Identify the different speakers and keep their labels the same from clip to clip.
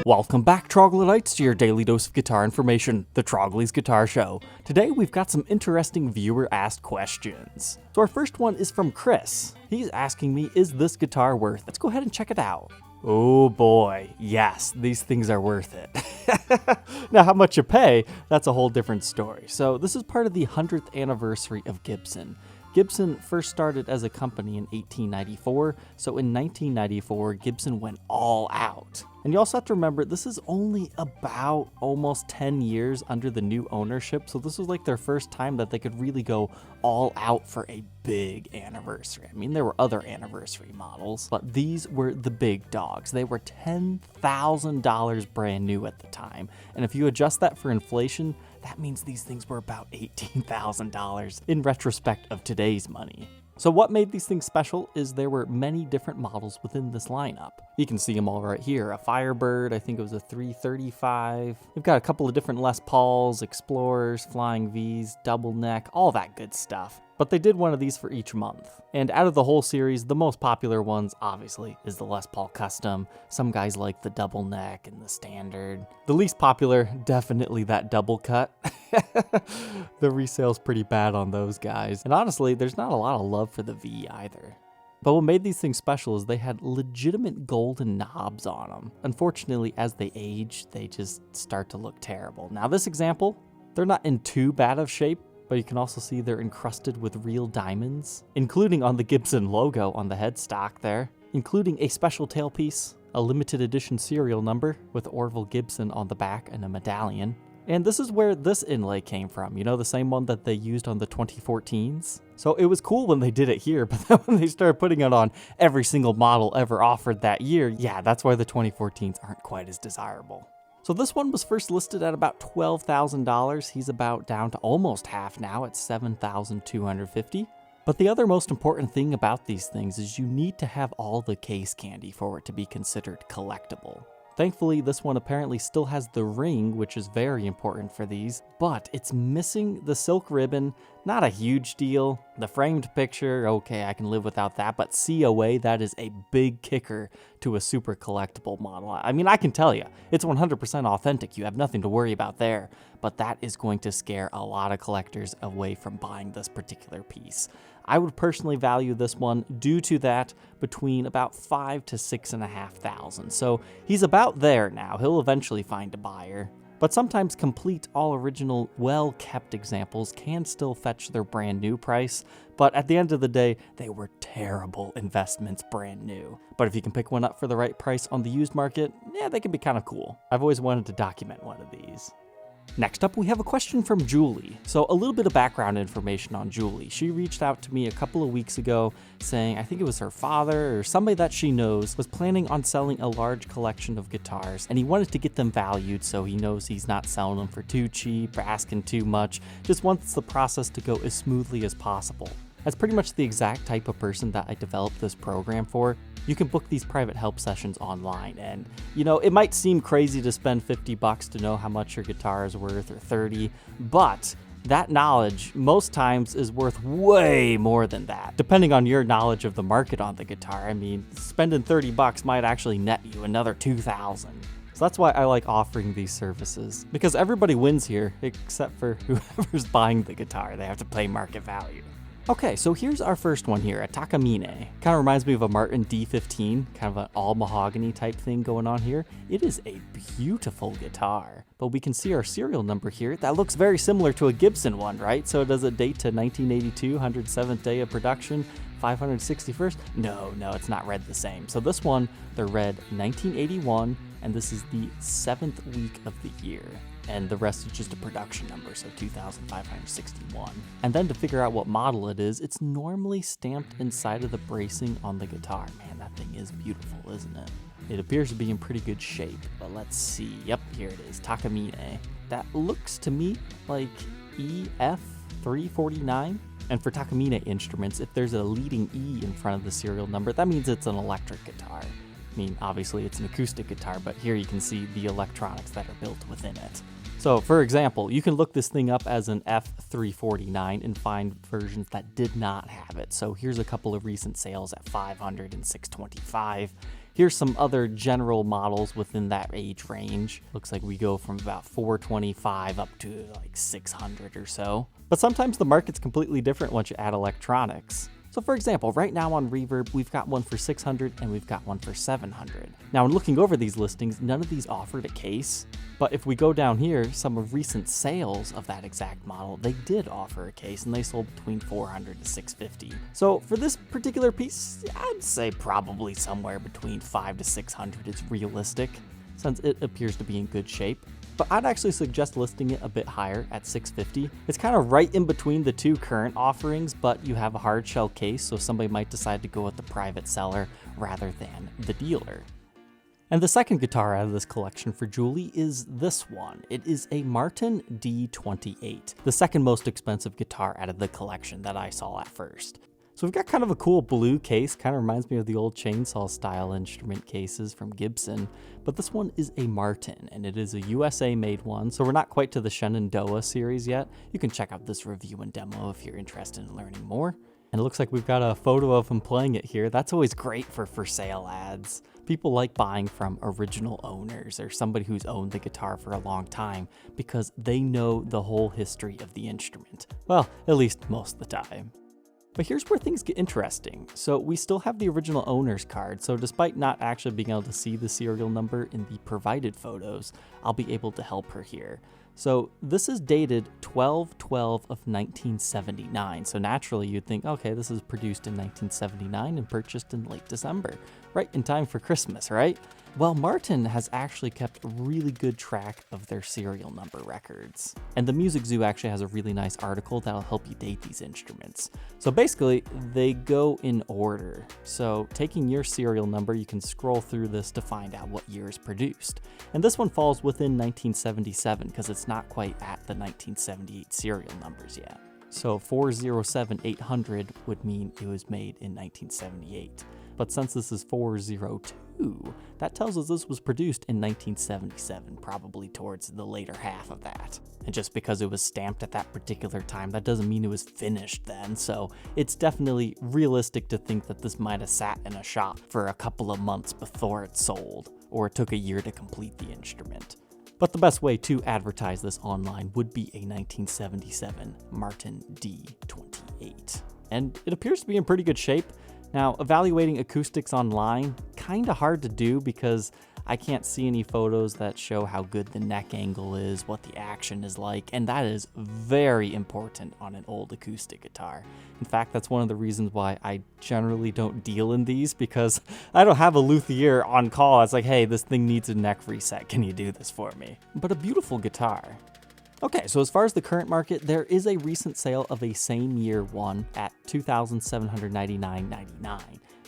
Speaker 1: Welcome back, Troglodytes, to your daily dose of guitar information, the Trogly's Guitar Show. Today we've got some interesting viewer-asked questions. So our first one is from Chris. He's asking me, is this guitar worth it? Let's go ahead and check it out. Oh boy, yes, these things are worth it. Now how much you pay, that's a whole different story. So this is part of the 100th anniversary of Gibson. Gibson first started as a company in 1894, so in 1994, Gibson went all out. And you also have to remember, this is only about almost 10 years under the new ownership, so this was like their first time that they could really go all out for a big anniversary. I mean, there were other anniversary models, but these were the big dogs. They were $10,000 brand new at the time, and if you adjust that for inflation, that means these things were about $18,000 in retrospect of today's money. So what made these things special is there were many different models within this lineup. You can see them all right here. A Firebird, I think it was a 335. We've got a couple of different Les Pauls, Explorers, Flying Vs, Double Neck, all that good stuff. But they did one of these for each month. And out of the whole series, the most popular ones, obviously, is the Les Paul Custom. Some guys like the Double Neck and the Standard. The least popular, definitely that Double Cut. The resale's pretty bad on those guys. And honestly, there's not a lot of love for the V either. But what made these things special is they had legitimate golden knobs on them. Unfortunately, as they age, they just start to look terrible. Now this example, they're not in too bad of shape, but you can also see they're encrusted with real diamonds, including on the Gibson logo on the headstock there, including a special tailpiece, a limited edition serial number with Orville Gibson on the back and a medallion. And this is where this inlay came from, you know, the same one that they used on the 2014s. So it was cool when they did it here, but then when they started putting it on every single model ever offered that year, yeah, that's why the 2014s aren't quite as desirable. So this one was first listed at about $12,000. He's about down to almost half now at $7,250. But the other most important thing about these things is you need to have all the case candy for it to be considered collectible. Thankfully, this one apparently still has the ring, which is very important for these, but it's missing the silk ribbon. Not a huge deal. The framed picture, okay, I can live without that, but COA, that is a big kicker to a super collectible model. I mean, I can tell you, it's 100% authentic. You have nothing to worry about there, but that is going to scare a lot of collectors away from buying this particular piece. I would personally value this one due to that between about $5,000 to $6,500. So he's about there now. He'll eventually find a buyer. But sometimes complete, all-original, well-kept examples can still fetch their brand new price, but at the end of the day, they were terrible investments brand new. But if you can pick one up for the right price on the used market, yeah, they can be kind of cool. I've always wanted to document one of these. Next up, we have a question from Julie. So a little bit of background information on Julie. She reached out to me a couple of weeks ago saying, I think it was her father or somebody that she knows was planning on selling a large collection of guitars, and he wanted to get them valued so he knows he's not selling them for too cheap or asking too much, just wants the process to go as smoothly as possible. That's pretty much the exact type of person that I developed this program for. You can book these private help sessions online, and you know, it might seem crazy to spend $50 to know how much your guitar is worth, or $30, but that knowledge most times is worth way more than that, depending on your knowledge of the market on the guitar. I mean, spending $30 might actually net you another $2,000. So that's why I like offering these services, because everybody wins here except for whoever's buying the guitar. They have to pay market value. Okay, so here's our first one here, a Takamine. Kind of reminds me of a Martin D15, kind of an all mahogany type thing going on here. It is a beautiful guitar, but we can see our serial number here. That looks very similar to a Gibson one, right? So does it date to 1982, 107th day of production, 561st? No, it's not read the same. So this one, they're read 1981, and this is the 7th week of the year. And the rest is just a production number, so 2,561. And then to figure out what model it is, it's normally stamped inside of the bracing on the guitar. Man, that thing is beautiful, isn't it? It appears to be in pretty good shape, but let's see. Yep, here it is, Takamine. That looks to me like EF349. And for Takamine instruments, if there's a leading E in front of the serial number, that means it's an electric guitar. I mean, obviously it's an acoustic guitar, but here you can see the electronics that are built within it. So for example, you can look this thing up as an F349 and find versions that did not have it. So here's a couple of recent sales at $500 and $625. Here's some other general models within that age range. Looks like we go from about 425 up to like 600 or so. But sometimes the market's completely different once you add electronics. So for example, right now on Reverb, we've got one for 600 and we've got one for 700. Now in looking over these listings, none of these offered a case. But if we go down here, some of recent sales of that exact model, they did offer a case and they sold between 400 to 650. So for this particular piece, I'd say probably somewhere between 5 to 600 is realistic, since it appears to be in good shape. But I'd actually suggest listing it a bit higher at 650. It's kind of right in between the two current offerings, but you have a hard shell case, so somebody might decide to go with the private seller rather than the dealer. And the second guitar out of this collection for Julie is this one. It is a Martin D28, the second most expensive guitar out of the collection that I saw at first. So we've got kind of a cool blue case, kind of reminds me of the old chainsaw style instrument cases from Gibson, but this one is a Martin and it is a USA made one, so we're not quite to the Shenandoah series yet. You can check out this review and demo if you're interested in learning more. And it looks like we've got a photo of him playing it here. That's always great for sale ads. People like buying from original owners or somebody who's owned the guitar for a long time because they know the whole history of the instrument. Well, at least most of the time. But here's where things get interesting. So we still have the original owner's card, so despite not actually being able to see the serial number in the provided photos, I'll be able to help her here. So this is dated 12/12 of 1979, so naturally you'd think, okay, this is produced in 1979 and purchased in late December, right in time for Christmas, right? Well, Martin has actually kept a really good track of their serial number records. And the Music Zoo actually has a really nice article that'll help you date these instruments. So basically, they go in order. So taking your serial number, you can scroll through this to find out what year is produced. And this one falls within 1977 because it's not quite at the 1978 serial numbers yet. So 407800 would mean it was made in 1978. But since this is 402, that tells us this was produced in 1977, probably towards the later half of that. And just because it was stamped at that particular time, that doesn't mean it was finished then, so it's definitely realistic to think that this might have sat in a shop for a couple of months before it sold, or it took a year to complete the instrument. But the best way to advertise this online would be a 1977 Martin D28. And it appears to be in pretty good shape. Now, evaluating acoustics online, kinda hard to do because I can't see any photos that show how good the neck angle is, what the action is like, and that is very important on an old acoustic guitar. In fact, that's one of the reasons why I generally don't deal in these, because I don't have a luthier on call. It's like, hey, this thing needs a neck reset. Can you do this for me? But a beautiful guitar. Okay, so as far as the current market, there is a recent sale of a same year one at $2,799.99.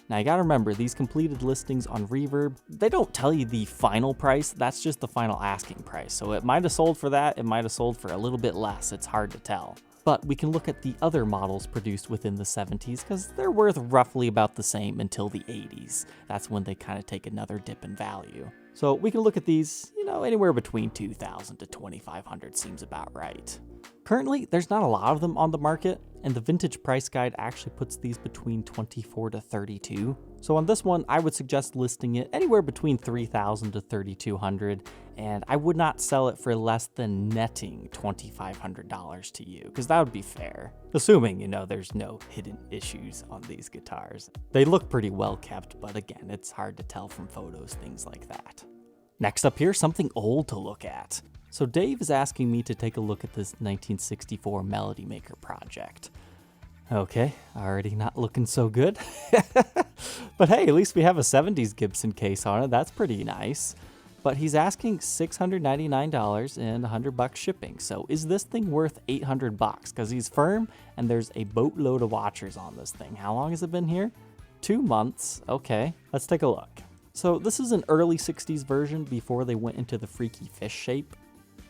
Speaker 1: Now you gotta remember, these completed listings on Reverb, they don't tell you the final price, that's just the final asking price. So it might have sold for that, it might have sold for a little bit less, it's hard to tell. But we can look at the other models produced within the 70s because they're worth roughly about the same until the 80s. That's when they kind of take another dip in value. So we can look at these, anywhere between $2,000 to $2,500 seems about right. Currently, there's not a lot of them on the market, and the vintage price guide actually puts these between $24 to $32. So on this one, I would suggest listing it anywhere between $3,000 to $3,200, and I would not sell it for less than netting $2,500 to you, because that would be fair. Assuming, there's no hidden issues on these guitars. They look pretty well kept, but again, it's hard to tell from photos, things like that. Next up here, something old to look at. So Dave is asking me to take a look at this 1964 Melody Maker project. Okay, already not looking so good. But hey, at least we have a 70s Gibson case on it. That's pretty nice. But he's asking $699 and $100 shipping. So is this thing worth $800? Because he's firm and there's a boatload of watchers on this thing. How long has it been here? 2 months. Okay, let's take a look. So this is an early 60s version before they went into the freaky fish shape.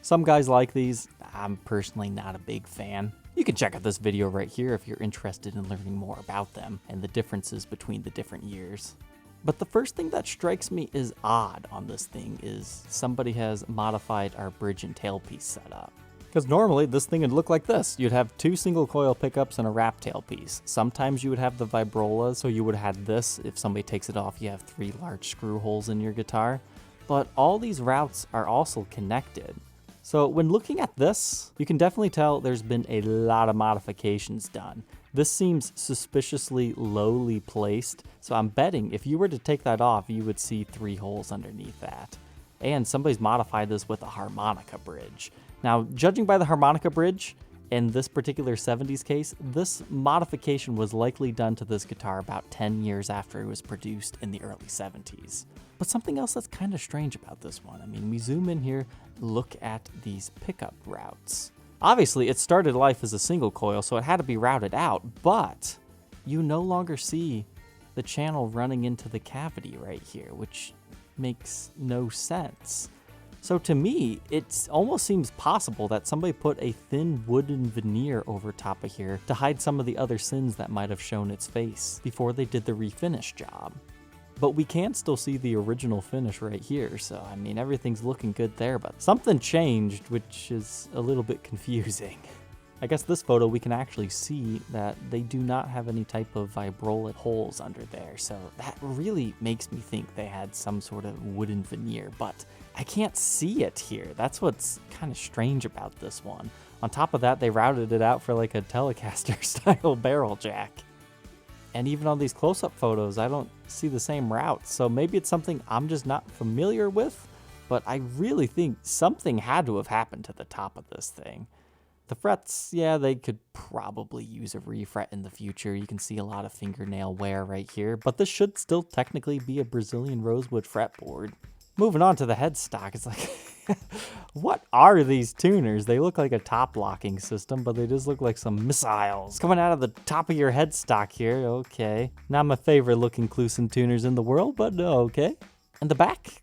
Speaker 1: Some guys like these. I'm personally not a big fan. You can check out this video right here if you're interested in learning more about them and the differences between the different years. But the first thing that strikes me as odd on this thing is somebody has modified our bridge and tailpiece setup. Because normally this thing would look like this. You'd have 2 single coil pickups and a wrap tail piece. Sometimes you would have the vibrolas, so you would have had this. If somebody takes it off, you have 3 large screw holes in your guitar. But all these routes are also connected. So when looking at this, you can definitely tell there's been a lot of modifications done. This seems suspiciously lowly placed, so I'm betting if you were to take that off, you would see 3 holes underneath that. And somebody's modified this with a harmonica bridge. Now, judging by the harmonica bridge, in this particular 70s case, this modification was likely done to this guitar about 10 years after it was produced in the early 70s. But something else that's kind of strange about this one, I mean, we zoom in here, look at these pickup routes. Obviously, it started life as a single coil, so it had to be routed out, but you no longer see the channel running into the cavity right here, which makes no sense. So to me, it almost seems possible that somebody put a thin wooden veneer over top of here to hide some of the other sins that might have shown its face before they did the refinish job. But we can still see the original finish right here, so I mean everything's looking good there, but something changed, which is a little bit confusing. I guess this photo we can actually see that they do not have any type of vibrola holes under there, so that really makes me think they had some sort of wooden veneer, but I can't see it here. That's what's kind of strange about this one. On top of that, they routed it out for like a Telecaster style barrel jack. And even on these close-up photos, I don't see the same route, so maybe it's something I'm just not familiar with, but I really think something had to have happened to the top of this thing. The frets, yeah, they could probably use a refret in the future. You can see a lot of fingernail wear right here, but this should still technically be a Brazilian rosewood fretboard. Moving on to the headstock, it's like, what are these tuners? They look like a top locking system, but they just look like some missiles coming out of the top of your headstock here. Okay. Not my favorite looking Kluson tuners in the world, but okay. And the back,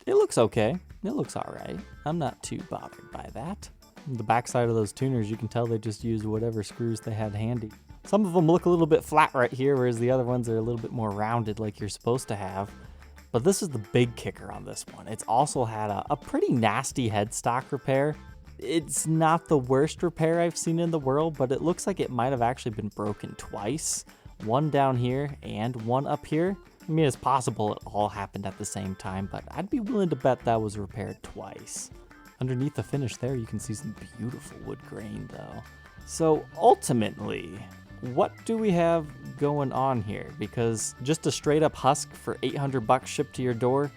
Speaker 1: it looks okay. It looks all right. I'm not too bothered by that. The backside of those tuners, you can tell they just used whatever screws they had handy. Some of them look a little bit flat right here, whereas the other ones are a little bit more rounded like you're supposed to have. But this is the big kicker on this one. It's also had a pretty nasty headstock repair. It's not the worst repair I've seen in the world, but it looks like it might have actually been broken twice. One down here and one up here. I mean, it's possible it all happened at the same time, but I'd be willing to bet that was repaired twice. Underneath the finish there, you can see some beautiful wood grain though. So ultimately, what do we have going on here? Because just a straight up husk for $800 shipped to your door,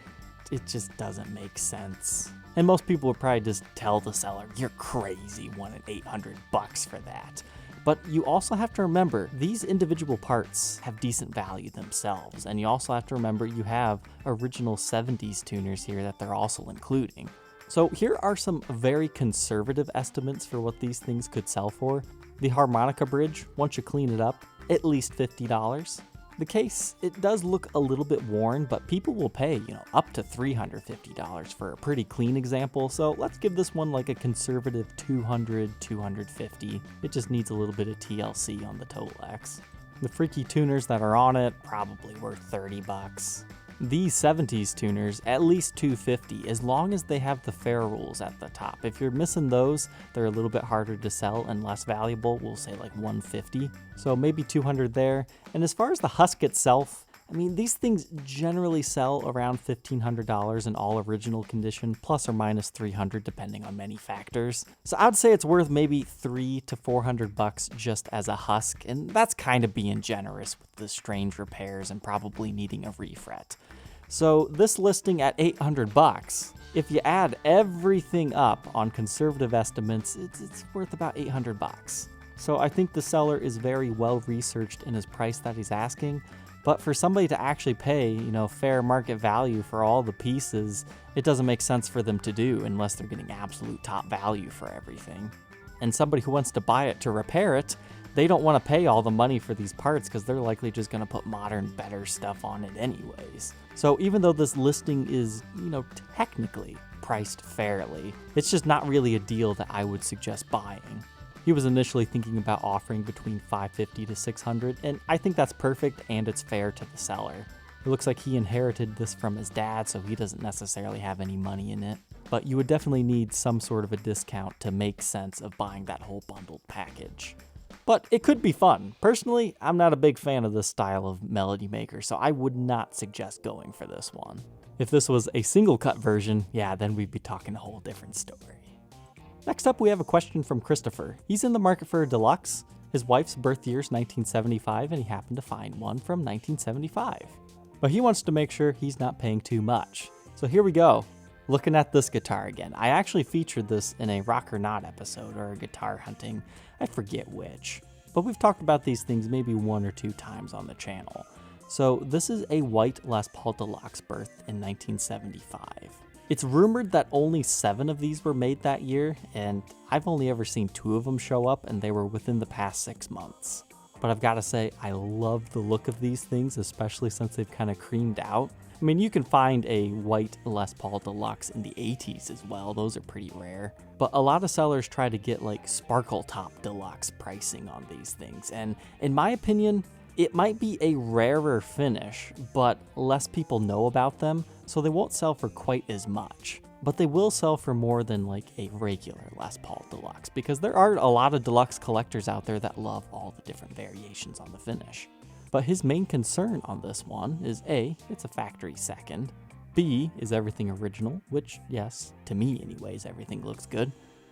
Speaker 1: it just doesn't make sense. And most people would probably just tell the seller, you're crazy wanting $800 for that. But you also have to remember, these individual parts have decent value themselves. And you also have to remember you have original 70s tuners here that they're also including. So here are some very conservative estimates for what these things could sell for. The harmonica bridge, once you clean it up, at least $50. The case, it does look a little bit worn, but people will pay, up to $350 for a pretty clean example. So let's give this one like a conservative $200, $250. It just needs a little bit of TLC on the Tolex. The freaky tuners that are on it, probably worth $30. These 70s tuners, at least $250, as long as they have the fair rules at the top. If you're missing those, they're a little bit harder to sell and less valuable. We'll say like $150. So maybe $200 there. And as far as the husk itself, I mean, these things generally sell around $1,500 in all original condition, plus or minus $300 depending on many factors. So I'd say it's worth maybe $300 to $400 just as a husk, and that's kind of being generous with the strange repairs and probably needing a refret. So this listing at $800, if you add everything up on conservative estimates, it's worth about $800. So I think the seller is very well researched in his price that he's asking. But for somebody to actually pay, fair market value for all the pieces, it doesn't make sense for them to do unless they're getting absolute top value for everything. And somebody who wants to buy it to repair it, they don't want to pay all the money for these parts because they're likely just going to put modern, better stuff on it anyways. So even though this listing is, technically priced fairly, it's just not really a deal that I would suggest buying. He was initially thinking about offering between $550 to $600, and I think that's perfect and it's fair to the seller. It looks like he inherited this from his dad, so he doesn't necessarily have any money in it. But you would definitely need some sort of a discount to make sense of buying that whole bundled package. But it could be fun. Personally, I'm not a big fan of this style of melody maker, so I would not suggest going for this one. If this was a single cut version, yeah, then we'd be talking a whole different story. Next up, we have a question from Christopher. He's in the market for a Deluxe. His wife's birth year is 1975, and he happened to find one from 1975. But he wants to make sure he's not paying too much. So here we go. Looking at this guitar again. I actually featured this in a Rock or Not episode, or a guitar hunting, I forget which. But we've talked about these things maybe 1 or 2 times on the channel. So this is a white Les Paul Deluxe birthed in 1975. It's rumored that only 7 of these were made that year, and I've only ever seen 2 of them show up, and they were within the past 6 months. But I've got to say, I love the look of these things, especially since they've kind of creamed out. I mean, you can find a white Les Paul Deluxe in the 80s as well. Those are pretty rare. But a lot of sellers try to get like Sparkle Top Deluxe pricing on these things. And in my opinion, it might be a rarer finish, but less people know about them, so they won't sell for quite as much. But they will sell for more than like a regular Les Paul Deluxe, because there are a lot of Deluxe collectors out there that love all the different variations on the finish. But his main concern on this one is A, it's a factory second, B, is everything original, which, yes, to me anyways, everything looks good,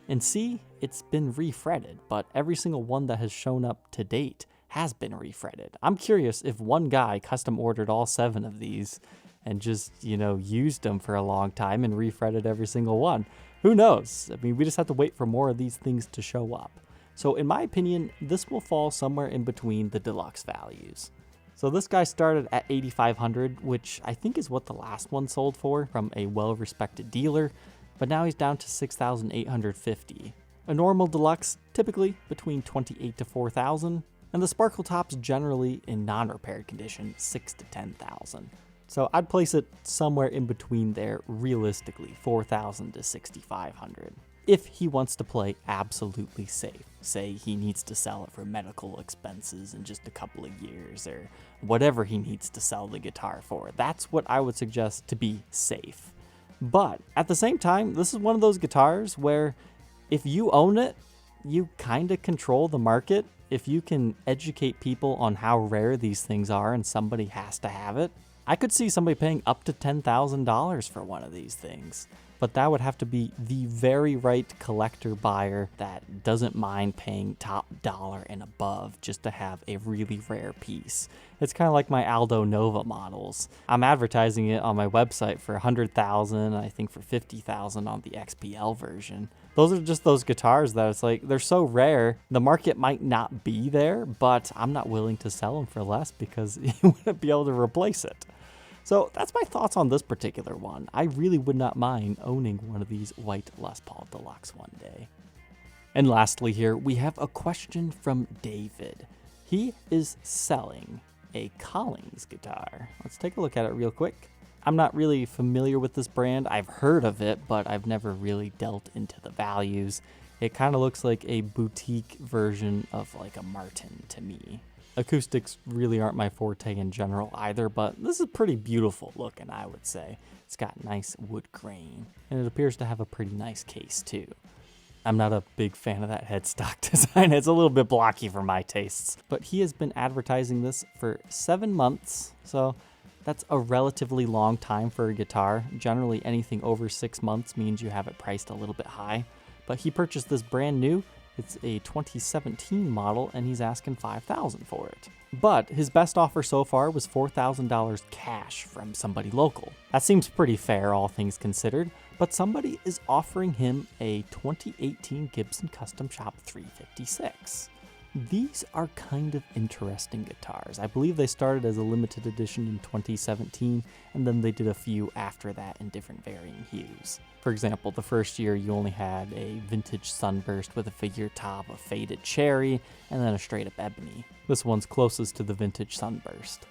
Speaker 1: and C, it's been refretted, but every single one that has shown up to date has been refretted. I'm curious if one guy custom ordered all 7 of these and just, used them for a long time and refretted every single one. Who knows? I mean, we just have to wait for more of these things to show up. So in my opinion, this will fall somewhere in between the Deluxe values. So this guy started at $8,500, which I think is what the last one sold for from a well-respected dealer, but now he's down to $6,850. A normal Deluxe, typically between $28,000 to $4,000, and the Sparkle Top's generally in non-repaired condition, $6,000 to $10,000. So I'd place it somewhere in between there, realistically, $4,000 to $6,500. If he wants to play absolutely safe, say he needs to sell it for medical expenses in just a couple of years, or whatever he needs to sell the guitar for, that's what I would suggest to be safe. But at the same time, this is one of those guitars where if you own it, you kind of control the market. If you can educate people on how rare these things are and somebody has to have it, I could see somebody paying up to $10,000 for one of these things. But that would have to be the very right collector buyer that doesn't mind paying top dollar and above just to have a really rare piece. It's kind of like my Aldo Nova models. I'm advertising it on my website for $100,000, I think for $50,000 on the XPL version. Those are just those guitars that it's like, they're so rare, the market might not be there, but I'm not willing to sell them for less because you wouldn't be able to replace it. So that's my thoughts on this particular one. I really would not mind owning one of these white Les Paul Deluxe one day. And lastly here, we have a question from David. He is selling a Collings guitar. Let's take a look at it real quick. I'm not really familiar with this brand. I've heard of it, but I've never really delved into the values. It kind of looks like a boutique version of like a Martin to me. Acoustics really aren't my forte in general either, but this is pretty beautiful looking, I would say. It's got nice wood grain, and it appears to have a pretty nice case too. I'm not a big fan of that headstock design. It's a little bit blocky for my tastes, but he has been advertising this for 7 months, so that's a relatively long time for a guitar. Generally, anything over 6 months means you have it priced a little bit high, but he purchased this brand new. It's a 2017 model, and he's asking $5,000 for it. But his best offer so far was $4,000 cash from somebody local. That seems pretty fair, all things considered, but somebody is offering him a 2018 Gibson Custom Shop 356. These are kind of interesting guitars. I believe they started as a limited edition in 2017, and then they did a few after that in different varying hues. For example, the first year you only had a vintage sunburst with a figure top, a faded cherry, and then a straight up ebony. This one's closest to the vintage sunburst.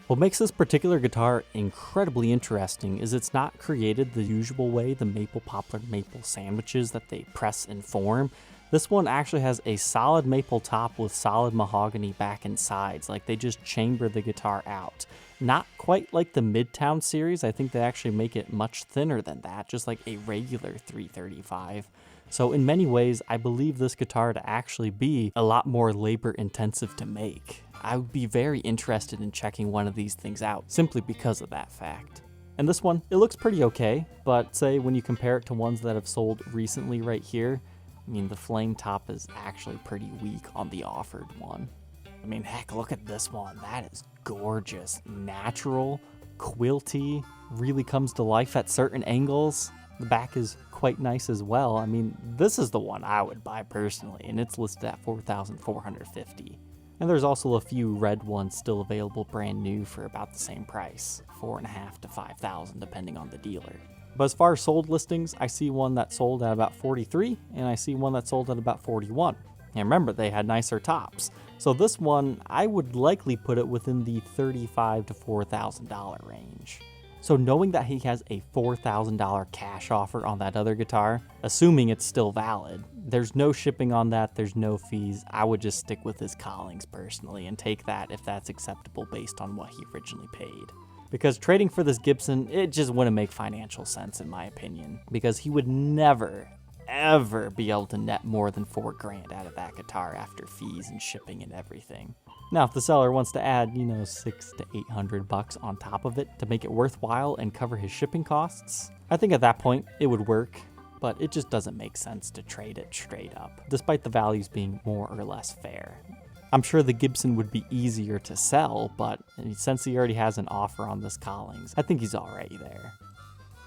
Speaker 1: What makes this particular guitar incredibly interesting is it's not created the usual way, the maple poplar maple sandwiches that they press and form. This one actually has a solid maple top with solid mahogany back and sides, like they just chamber the guitar out. Not quite like the Midtown series. I think they actually make it much thinner than that, just like a regular 335. So in many ways, I believe this guitar to actually be a lot more labor intensive to make. I would be very interested in checking one of these things out simply because of that fact. And this one, it looks pretty okay, but say when you compare it to ones that have sold recently right here, I mean, the flame top is actually pretty weak on the offered one. I mean, heck, look at this one. That is gorgeous. Natural, quilty, really comes to life at certain angles. The back is quite nice as well. I mean, this is the one I would buy personally, and it's listed at $4,450. And there's also a few red ones still available brand new for about the same price, $4,500 to $5,000 depending on the dealer. But as far as sold listings, I see one that sold at about $43, and I see one that sold at about $41. And remember, they had nicer tops. So this one, I would likely put it within the $35,000 to $4,000 range. So knowing that he has a $4,000 cash offer on that other guitar, assuming it's still valid, there's no shipping on that, there's no fees, I would just stick with his Collings personally and take that if that's acceptable based on what he originally paid. Because trading for this Gibson, it just wouldn't make financial sense in my opinion, because he would never, ever be able to net more than $4,000 out of that guitar after fees and shipping and everything. Now, if the seller wants to add, $600 to $800 on top of it to make it worthwhile and cover his shipping costs, I think at that point it would work, but it just doesn't make sense to trade it straight up, despite the values being more or less fair. I'm sure the Gibson would be easier to sell, but since he already has an offer on this Collings, I think he's already there.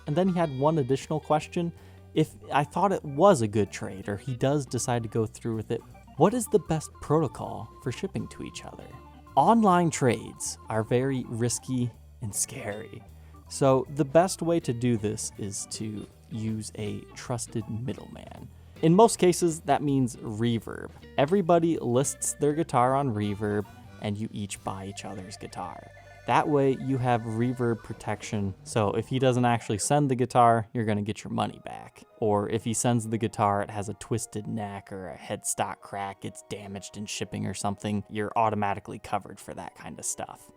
Speaker 1: And then he had one additional question. If I thought it was a good trade, or he does decide to go through with it, what is the best protocol for shipping to each other? Online trades are very risky and scary. So the best way to do this is to use a trusted middleman. In most cases, that means Reverb. Everybody lists their guitar on Reverb, and you each buy each other's guitar. That way you have Reverb protection, so if he doesn't actually send the guitar, you're going to get your money back. Or if he sends the guitar, it has a twisted neck or a headstock crack, it's damaged in shipping or something, you're automatically covered for that kind of stuff.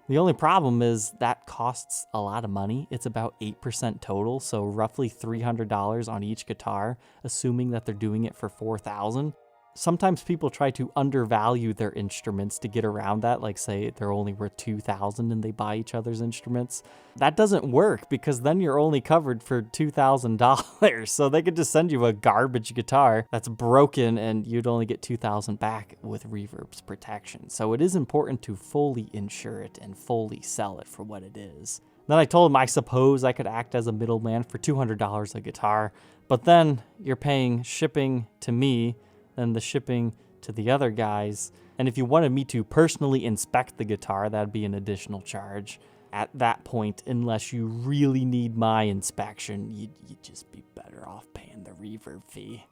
Speaker 1: The only problem is that costs a lot of money. It's about 8% total, so roughly $300 on each guitar, assuming that they're doing it for $4,000. Sometimes people try to undervalue their instruments to get around that, like say they're only worth $2,000 and they buy each other's instruments. That doesn't work because then you're only covered for $2,000. So they could just send you a garbage guitar that's broken and you'd only get $2,000 back with Reverb's protection. So it is important to fully insure it and fully sell it for what it is. Then I told him I suppose I could act as a middleman for $200 a guitar, but then you're paying shipping to me, then the shipping to the other guys. And if you wanted me to personally inspect the guitar, that'd be an additional charge. At that point, unless you really need my inspection, you'd just be better off paying the Reverb fee.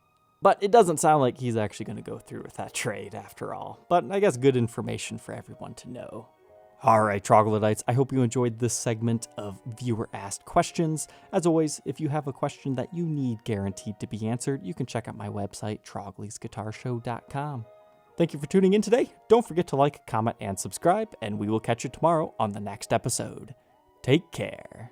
Speaker 1: But it doesn't sound like he's actually going to go through with that trade after all. But I guess good information for everyone to know. Alright, Troglodytes, I hope you enjoyed this segment of Viewer Asked Questions. As always, if you have a question that you need guaranteed to be answered, you can check out my website, troglysguitarshow.com. Thank you for tuning in today. Don't forget to like, comment, and subscribe, and we will catch you tomorrow on the next episode. Take care.